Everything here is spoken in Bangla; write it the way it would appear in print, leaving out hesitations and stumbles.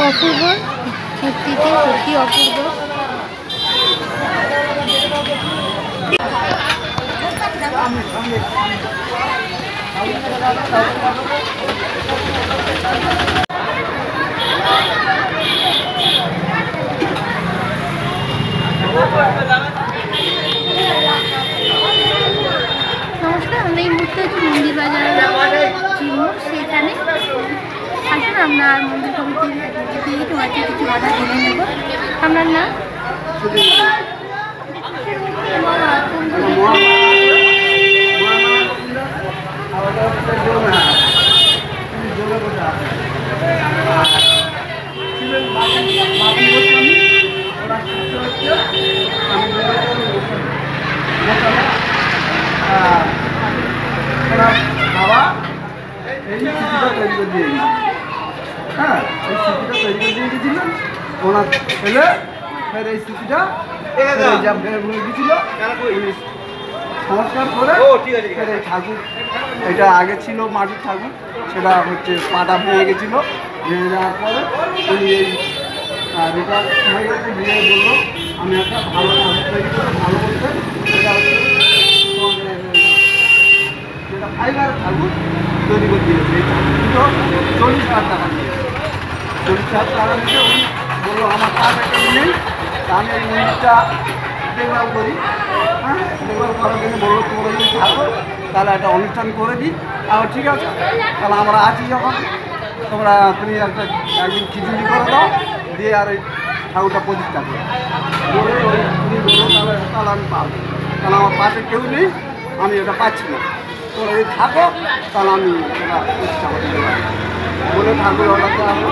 অপূর্ব, সত্যিতে সত্যি অপূর্ব। নমস্কার, আমরা এই মুহূর্তে হচ্ছে মন্দির বাজার চিমুর, সেখানে আসুন আমরা মন্দির কমিটির দিয়ে তোমাকে কিছু কথা জেনে নেব। আপনার নাম? বাবা এই স্মৃতিটা তৈরি করে দিয়ে হ্যাঁ, এই স্মৃতিটা তৈরি করে দিয়ে গেছিল ওনার ছেলে। ফের এই স্মৃতিটা গেছিল সংস্কার করে ফের এই ঠাকুর, এটা আগে ছিল মাটির ঠাকুর, সেটা হচ্ছে পাটা ভেঙে গেছিলো। ভেঙে যাওয়ার পরে উনি এই রিটার হয়ে গেছে, দিয়ে বললো আমি একটা ভালো ঠাকুর তৈরি করে ভালো করতে, সেটা হচ্ছে যেটা ফাইবারের ঠাকুর তৈরি করে দিয়েছে। এই ঠাকুরগুলো 40,000 টাকা নিয়েছে। 40,000 টাকা নিয়ে উনি বললো আমার কাজ একটা নেই, আমি এই মন্দিরটা দেখভাল করি। হ্যাঁ, দেখভাল করার জন্য বললো তোমরা যদি থাকো তাহলে একটা অনুষ্ঠান করে দিই। আর ঠিক আছে, তাহলে আমরা আছি যখন, তুমি একদিন খিচুড়ি করে দাও, দিয়ে আর ওই ঠাকুরটা প্রতিষ্ঠা করো বলে ওই তুমি বললো তাহলে আমি পাবো, কারণ আমার পাশে কেউ নেই, আমি এটা পাচ্ছি না, তো যদি থাকো তাহলে আমি এটা প্রতিষ্ঠা করতে পারি বলে ঠাকুর অর্ডার দেওয়া হলো।